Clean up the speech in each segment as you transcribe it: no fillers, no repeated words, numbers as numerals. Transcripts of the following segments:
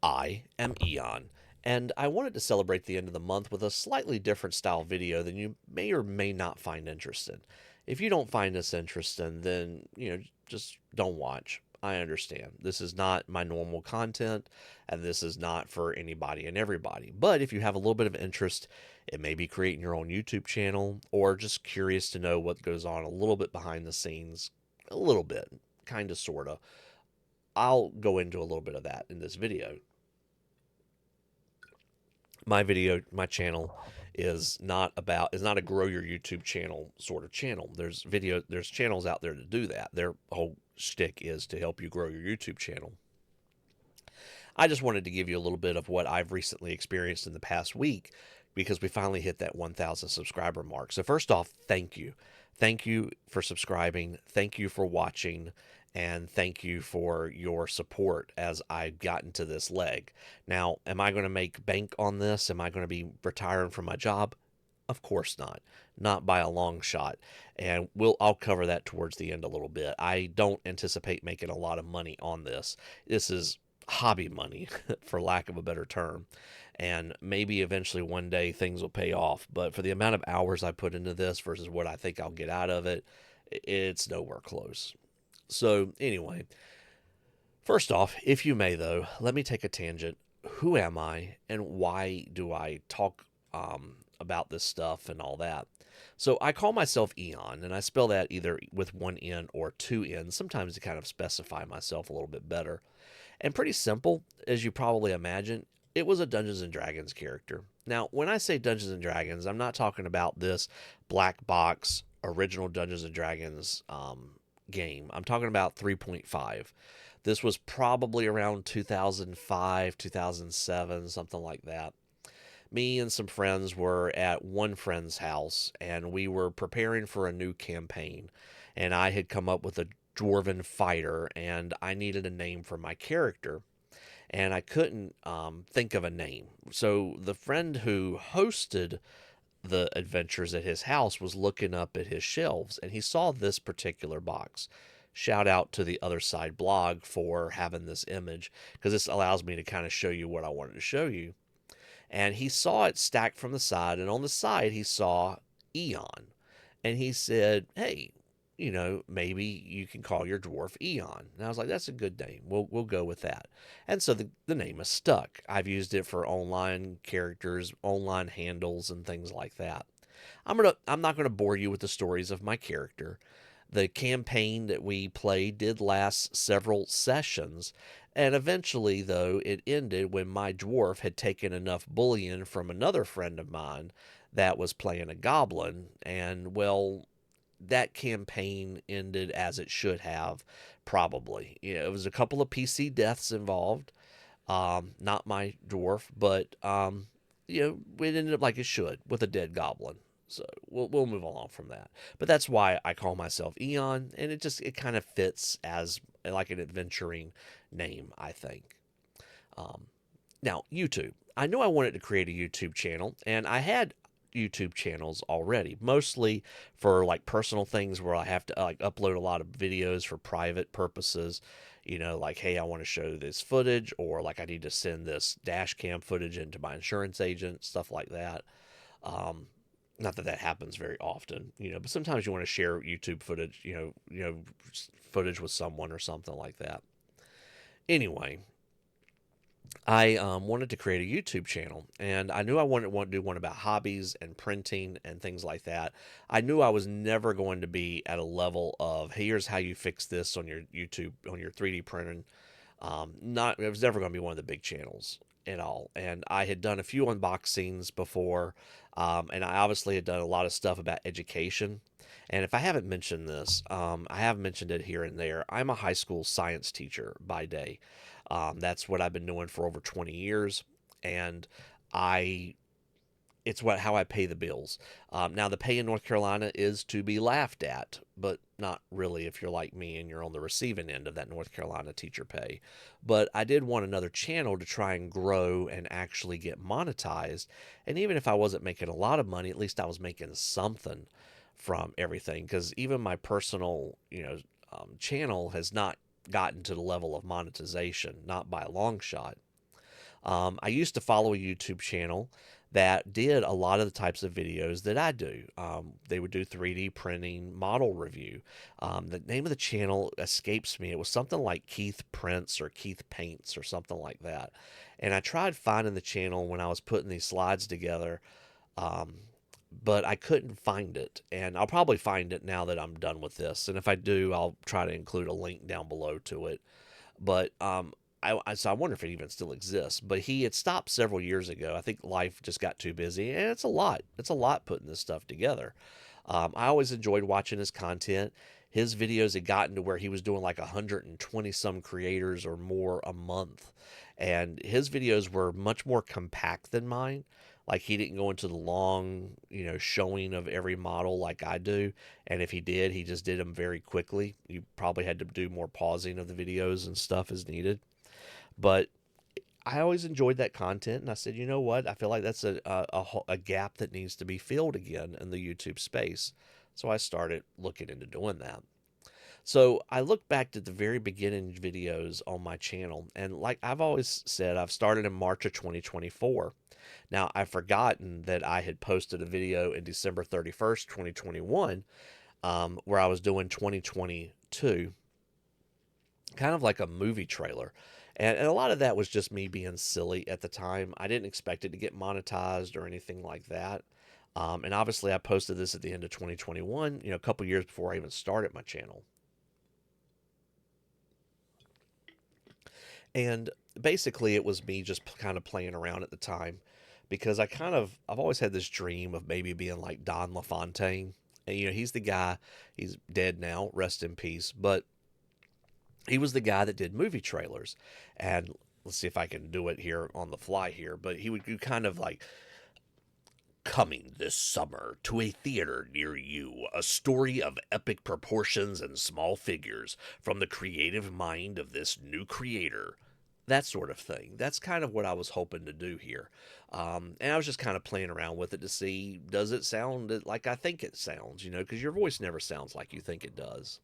I am Eon, and I wanted to celebrate the end of the month with a slightly different style video than you may or may not find interesting. If you don't find this interesting, then, just don't watch. I understand. This is not my normal content, and this is not for anybody and everybody. But if you have a little bit of interest, it may be creating your own YouTube channel, or just curious to know what goes on a little bit behind the scenes, a little bit, kind of, sort of. I'll go into a little bit of that in this video. My channel is not a grow your YouTube channel sort of channel. There's channels out there to do that. Their whole shtick is to help you grow your YouTube channel. I just wanted to give you a little bit of what I've recently experienced in the past week because we finally hit that 1,000 subscriber mark. So first off, thank you. Thank you for subscribing. Thank you for watching. And thank you for your support as I've gotten to this leg. Now, am I going to make bank on this? Am I going to be retiring from my job? Of course not. Not by a long shot. And I'll cover that towards the end a little bit. I don't anticipate making a lot of money on this. This is hobby money, for lack of a better term. And maybe eventually one day things will pay off. But for the amount of hours I put into this versus what I think I'll get out of it, it's nowhere close. So, anyway, first off, if you may, though, let me take a tangent. Who am I, and why do I talk about this stuff and all that? So, I call myself Eon, and I spell that either with one N or two N's, sometimes to kind of specify myself a little bit better. And pretty simple, as you probably imagine, it was a Dungeons and Dragons character. Now, when I say Dungeons and Dragons, I'm not talking about this black box original Dungeons and Dragons game. I'm talking about 3.5. This was probably around 2005, 2007, something like that. Me and some friends were at one friend's house, and we were preparing for a new campaign. And I had come up with a dwarven fighter, and I needed a name for my character. And I couldn't think of a name. So the friend who hosted the adventures at his house was looking up at his shelves and he saw this particular box. Shout out to the Other Side blog for having this image because this allows me to kind of show you what I wanted to show you. And he saw it stacked from the side, and on the side he saw Eon. And he said, "Hey, maybe you can call your dwarf Eon." And I was like, "That's a good name. We'll go with that." And so the name is stuck. I've used it for online characters, online handles, and things like that. I'm not gonna bore you with the stories of my character. The campaign that we played did last several sessions, and eventually, though, it ended when my dwarf had taken enough bullion from another friend of mine that was playing a goblin, and well, that campaign ended as it should have, probably. It was a couple of PC deaths involved. Not my dwarf, but it ended up like it should with a dead goblin. So we'll move along from that. But that's why I call myself Eon, and it kind of fits as like an adventuring name, I think. Um, Now, YouTube. I knew I wanted to create a YouTube channel, and I had YouTube channels already, mostly for like personal things where I have to like upload a lot of videos for private purposes. Like, hey, I want to show this footage, or like I need to send this dash cam footage into my insurance agent, stuff like that. Not that that happens very often, but sometimes you want to share YouTube footage, footage with someone or something like that. Anyway, I wanted to create a YouTube channel, and I knew I wanted to do one about hobbies and printing and things like that. I knew I was never going to be at a level of, hey, here's how you fix this on your YouTube, on your 3D printing. It was never going to be one of the big channels at all. And I had done a few unboxings before, and I obviously had done a lot of stuff about education. And if I haven't mentioned this, I have mentioned it here and there. I'm a high school science teacher by day. That's what I've been doing for over 20 years, and I it's how I pay the bills. Now, the pay in North Carolina is to be laughed at, but not really if you're like me and you're on the receiving end of that North Carolina teacher pay. But I did want another channel to try and grow and actually get monetized. And even if I wasn't making a lot of money, at least I was making something from everything. Because even my personal, channel has not gotten to the level of monetization, not by a long shot. I used to follow a YouTube channel that did a lot of the types of videos that I do. They would do 3D printing, model review. The name of the channel escapes me. It was something like Keith Prints or Keith Paints or something like that. And I tried finding the channel when I was putting these slides together, um, but I couldn't find it. And I'll probably find it now that I'm done with this. And if I do, I'll try to include a link down below to it. But so I wonder if it even still exists. But he had stopped several years ago. I think life just got too busy, and it's a lot. It's a lot putting this stuff together. I always enjoyed watching his content. His videos had gotten to where he was doing like 120 some creators or more a month, and his videos were much more compact than mine. Like he didn't go into the long, showing of every model like I do. And if he did, he just did them very quickly. You probably had to do more pausing of the videos and stuff as needed. But I always enjoyed that content, and I said, you know what? I feel like that's a gap that needs to be filled again in the YouTube space. So I started looking into doing that. So I look back at the very beginning videos on my channel, and like I've always said, I've started in March of 2024. Now, I've forgotten that I had posted a video in December 31st, 2021, where I was doing 2022, kind of like a movie trailer. And a lot of that was just me being silly at the time. I didn't expect it to get monetized or anything like that. And obviously, I posted this at the end of 2021, a couple years before I even started my channel. And basically, it was me just kind of playing around at the time because I've always had this dream of maybe being like Don LaFontaine. And, he's the guy, he's dead now, rest in peace. But he was the guy that did movie trailers. And let's see if I can do it here on the fly here. But he would do kind of like, coming this summer to a theater near you, a story of epic proportions and small figures from the creative mind of this new creator. That sort of thing. That's kind of what I was hoping to do here. And I was just kind of playing around with it to see, does it sound like I think it sounds, because your voice never sounds like you think it does.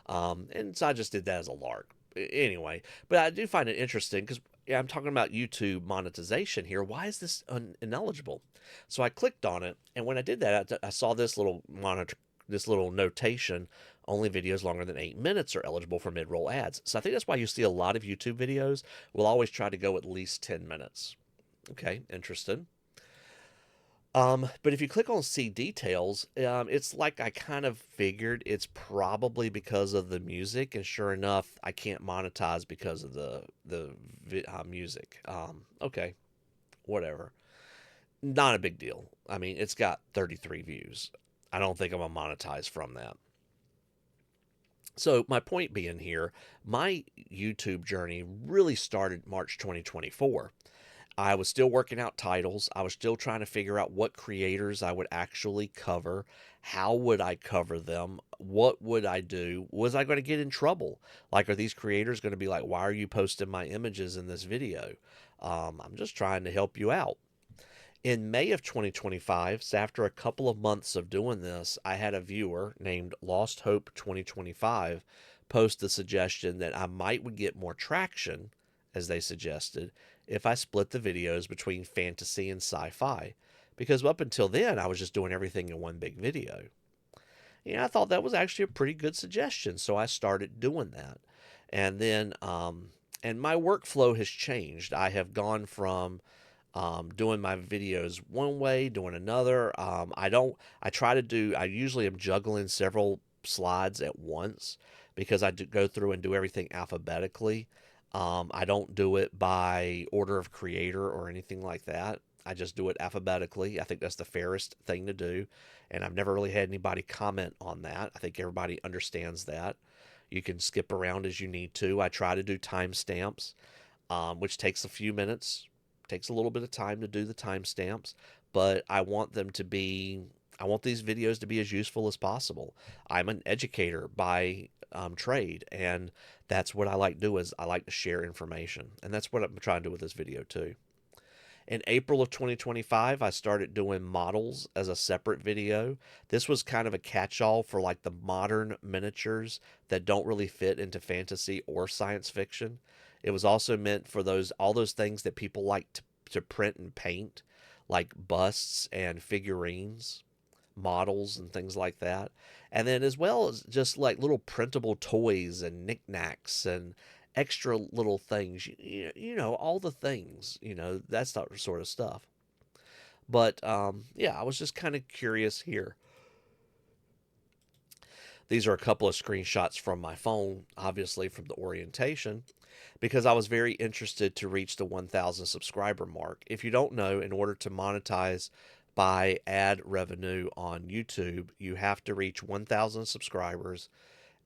And so I just did that as a lark. Anyway, but I do find it interesting because I'm talking about YouTube monetization here. Why is this ineligible? So I clicked on it, and when I did that, I saw this little this little notation: only videos longer than 8 minutes are eligible for mid-roll ads. So I think that's why you see a lot of YouTube videos will always try to go at least 10 minutes. Okay, interesting. But if you click on see details, it's like I kind of figured it's probably because of the music, and sure enough, I can't monetize because of the music. Okay, whatever. Not a big deal. I mean, it's got 33 views. I don't think I'm gonna monetize from that. So my point being here, my YouTube journey really started March 2024. I was still working out titles. I was still trying to figure out what creators I would actually cover. How would I cover them? What would I do? Was I going to get in trouble? Like, are these creators going to be like, why are you posting my images in this video? I'm just trying to help you out. In May of 2025, so after a couple of months of doing this, I had a viewer named Lost Hope 2025 post the suggestion that I might would get more traction, as they suggested, if I split the videos between fantasy and sci-fi. Because up until then, I was just doing everything in one big video. I thought that was actually a pretty good suggestion, so I started doing that. And then, and my workflow has changed. I have gone from doing my videos one way, doing another. I try to do, I usually am juggling several slides at once because I do go through and do everything alphabetically. I don't do it by order of creator or anything like that. I just do it alphabetically. I think that's the fairest thing to do. And I've never really had anybody comment on that. I think everybody understands that. You can skip around as you need to. I try to do timestamps, which takes a few minutes, takes a little bit of time to do the timestamps, but I want them to be, I want these videos to be as useful as possible. I'm an educator by trade, and that's what I like to do is I like to share information, and that's what I'm trying to do with this video too. In April of 2025, I started doing models as a separate video. This was kind of a catch-all for like the modern miniatures that don't really fit into fantasy or science fiction. It was also meant for all those things that people like to print and paint, like busts and figurines, models and things like that. And then as well as just like little printable toys and knickknacks and extra little things, all the things, that's that sort of stuff. But yeah, I was just kind of curious here. These are a couple of screenshots from my phone, obviously from the orientation, because I was very interested to reach the 1,000 subscriber mark. If you don't know, in order to monetize by ad revenue on YouTube, you have to reach 1,000 subscribers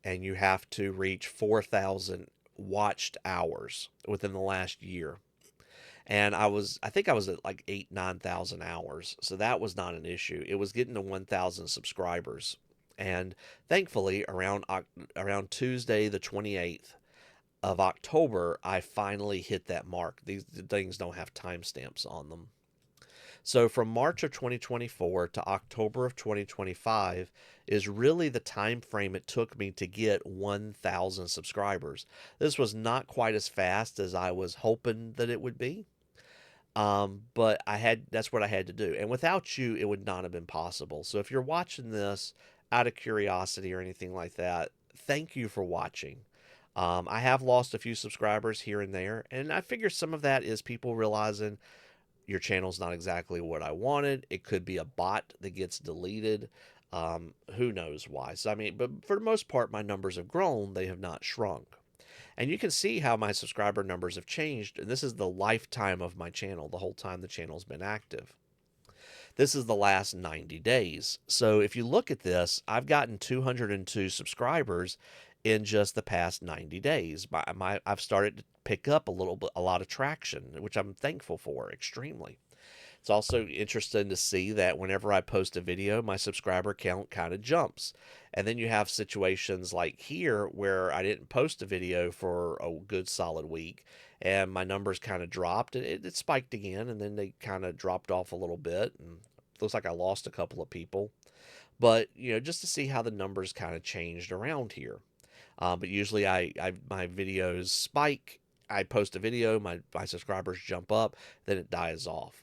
and you have to reach 4,000 watched hours within the last year. And I think I was at like 9,000 hours. So that was not an issue. It was getting to 1,000 subscribers. And thankfully, around Tuesday, the 28th of October, I finally hit that mark. These things don't have timestamps on them. So from March of 2024 to October of 2025 is really the time frame it took me to get 1,000 subscribers. This was not quite as fast as I was hoping that it would be. But that's what I had to do. And without you, it would not have been possible. So if you're watching this out of curiosity or anything like that, thank you for watching. I have lost a few subscribers here and there, and I figure some of that is people realizing your channel's not exactly what I wanted. It could be a bot that gets deleted. Who knows why? So, I mean, but for the most part, my numbers have grown. They have not shrunk. And you can see how my subscriber numbers have changed. And this is the lifetime of my channel, the whole time the channel's been active. This is the last 90 days. So if you look at this, I've gotten 202 subscribers in just the past 90 days. I've started to pick up a lot of traction, which I'm thankful for extremely. It's also interesting to see that whenever I post a video, my subscriber count kind of jumps. And then you have situations like here where I didn't post a video for a good solid week and my numbers kind of dropped. It spiked again and then they kind of dropped off a little bit. And it looks like I lost a couple of people. But, just to see how the numbers kind of changed around here. But usually my videos spike. I post a video, my subscribers jump up, then it dies off.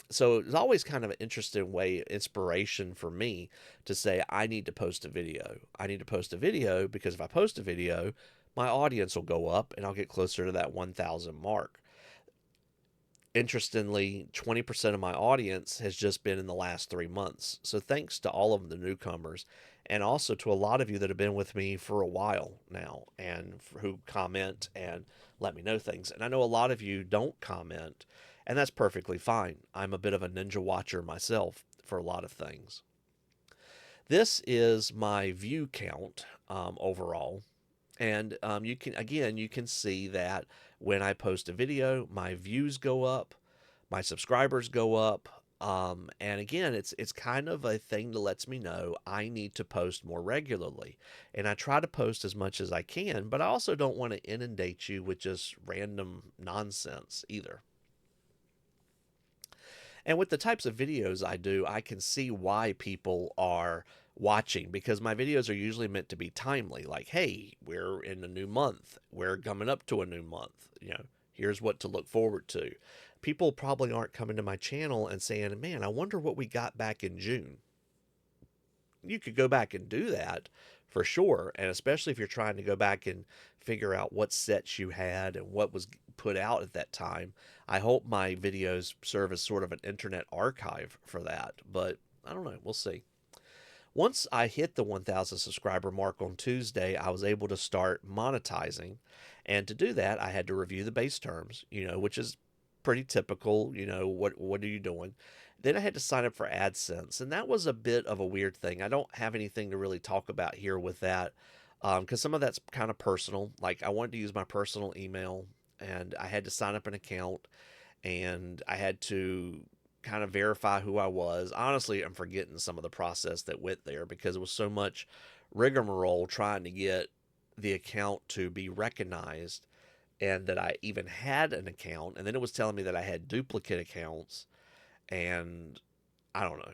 So it's always kind of an interesting inspiration for me to say, I need to post a video. I need to post a video because if I post a video, my audience will go up and I'll get closer to that 1,000 mark. Interestingly, 20% of my audience has just been in the last 3 months. So thanks to all of the newcomers and also to a lot of you that have been with me for a while now and who comment and let me know things. And I know a lot of you don't comment, and that's perfectly fine. I'm a bit of a ninja watcher myself for a lot of things. This is my view count overall. And you can see that when I post a video, my views go up, my subscribers go up. And again, it's kind of a thing that lets me know I need to post more regularly. And I try to post as much as I can, but I also don't want to inundate you with just random nonsense either. And with the types of videos I do, I can see why people are watching because my videos are usually meant to be timely. Like, hey, we're in a new month. We're coming up to a new month. Here's what to look forward to. People probably aren't coming to my channel and saying, man, I wonder what we got back in June. You could go back and do that for sure. And especially if you're trying to go back and figure out what sets you had and what was put out at that time. I hope my videos serve as sort of an internet archive for that, but I don't know. We'll see. Once I hit the 1,000 subscriber mark on Tuesday, I was able to start monetizing. And to do that, I had to review the base terms, which is pretty typical. What are you doing? Then I had to sign up for AdSense, and that was a bit of a weird thing. I don't have anything to really talk about here with that because some of that's kind of personal. Like I wanted to use my personal email, and I had to sign up an account, and I had to kind of verify who I was. Honestly, I'm forgetting some of the process that went there because it was so much rigmarole trying to get the account to be recognized and that I even had an account. And then it was telling me that I had duplicate accounts. And I don't know.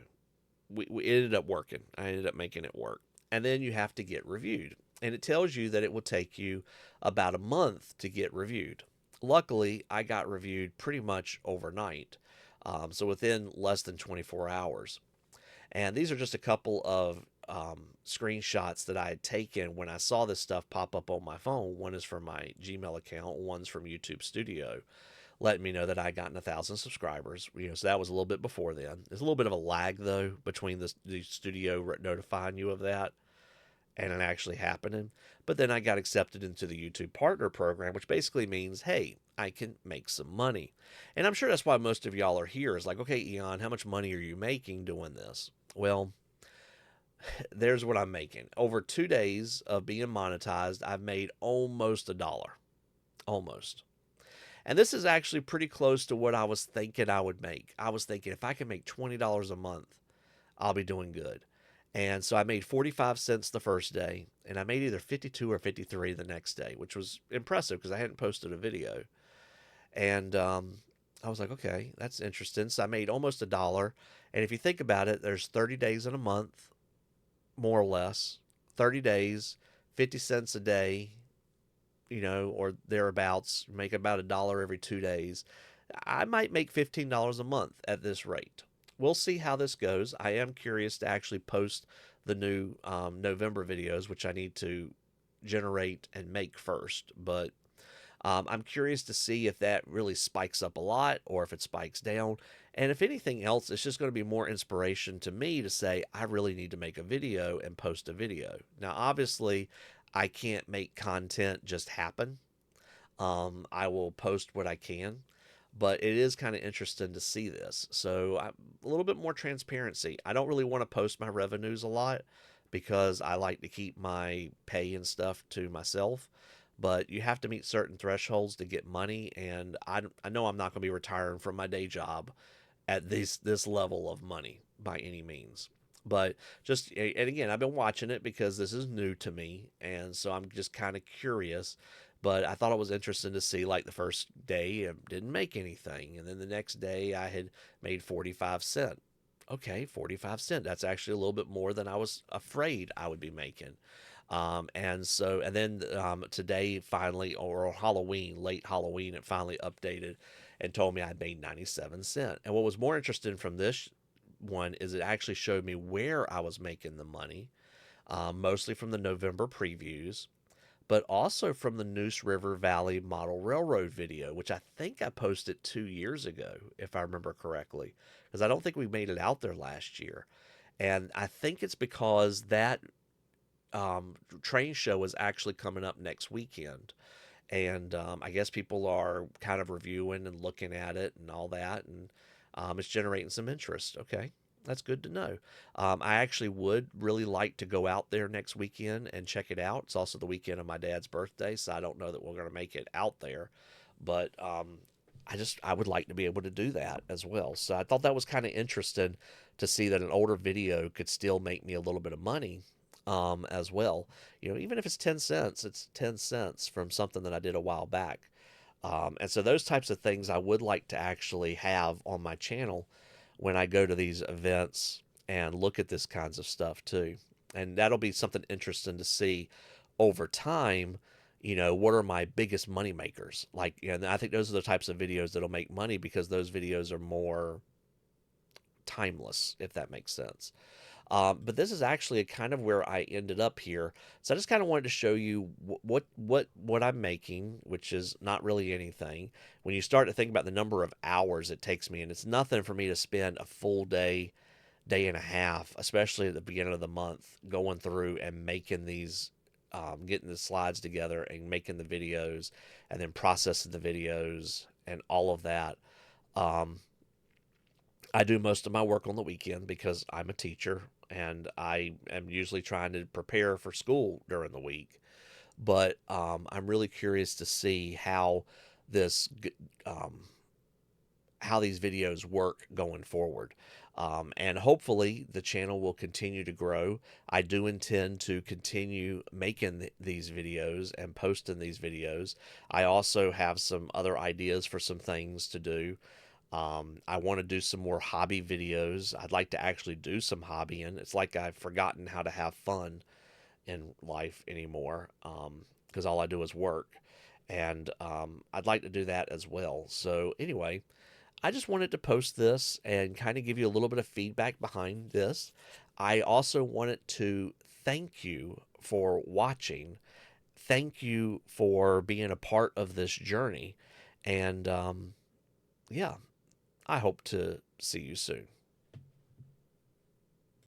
We ended up working. I ended up making it work. And then you have to get reviewed. And it tells you that it will take you about a month to get reviewed. Luckily, I got reviewed pretty much overnight, so within less than 24 hours. And these are just a couple of screenshots that I had taken when I saw this stuff pop up on my phone. One is from my Gmail account, one's from YouTube Studio, letting me know that I had gotten 1,000 subscribers. So that was a little bit before then. There's a little bit of a lag though between the studio notifying you of that and it actually happening. But then I got accepted into the YouTube Partner Program, which basically means, hey, I can make some money. And I'm sure that's why most of y'all are here is like, okay, Eon, how much money are you making doing this? Well, there's what I'm making. Over 2 days of being monetized, I've made almost $1. Almost. And this is actually pretty close to what I was thinking I would make. I was thinking if I can make $20 a month, I'll be doing good. And so I made 45 cents the first day, and I made either 52 or 53 the next day, which was impressive because I hadn't posted a video. And I was like, okay, that's interesting. So I made almost $1. And if you think about it, there's 30 days in a month, more or less. 30 days, 50 cents a day, or thereabouts, make about $1 every 2 days. I might make $15 a month at this rate. We'll see how this goes. I am curious to actually post the new November videos, which I need to generate and make first. But I'm curious to see if that really spikes up a lot or if it spikes down. And if anything else, it's just going to be more inspiration to me to say, I really need to make a video and post a video. Now, obviously, I can't make content just happen. I will post what I can, but it is kind of interesting to see this. So a little bit more transparency. I don't really want to post my revenues a lot because I like to keep my pay and stuff to myself. But you have to meet certain thresholds to get money, and I know I'm not going to be retiring from my day job at this level of money by any means. But and again, I've been watching it because this is new to me, and so I'm just kind of curious. But I thought it was interesting to see, like the first day I didn't make anything, and then the next day I had made 45 cents. Okay, 45 cents. That's actually a little bit more than I was afraid I would be making. And then today finally, or Halloween, late Halloween, it finally updated and told me I'd made 97 cents. And what was more interesting from this one is it actually showed me where I was making the money, mostly from the November previews, but also from the Neuse River Valley Model Railroad video, which I think I posted 2 years ago, if I remember correctly, because I don't think we made it out there last year. And I think it's because that train show is actually coming up next weekend. And I guess people are kind of reviewing and looking at it and all that. And it's generating some interest. Okay. That's good to know. I actually would really like to go out there next weekend and check it out. It's also the weekend of my dad's birthday, so I don't know that we're going to make it out there. But I would like to be able to do that as well. So I thought that was kind of interesting to see that an older video could still make me a little bit of money as well. Even if it's 10 cents, it's 10 cents from something that I did a while back. And so those types of things I would like to actually have on my channel when I go to these events and look at this kinds of stuff too. And that'll be something interesting to see over time. What are my biggest money makers? Like, and I think those are the types of videos that'll make money because those videos are more timeless, if that makes sense. But this is actually kind of where I ended up here. So I just kind of wanted to show you what I'm making, which is not really anything. When you start to think about the number of hours it takes me, and it's nothing for me to spend a full day, day and a half, especially at the beginning of the month, going through and making these, getting the slides together and making the videos, and then processing the videos and all of that. Um, I do most of my work on the weekend because I'm a teacher and I am usually trying to prepare for school during the week. But I'm really curious to see this um, how these videos work going forward. And hopefully the channel will continue to grow. I do intend to continue making these videos and posting these videos. I also have some other ideas for some things to do. I want to do some more hobby videos. I'd like to actually do some hobbying. It's like I've forgotten how to have fun in life anymore because all I do is work. and I'd like to do that as well. So anyway, I just wanted to post this and kind of give you a little bit of feedback behind this. I also wanted to thank you for watching. Thank you for being a part of this journey. And yeah, I hope to see you soon.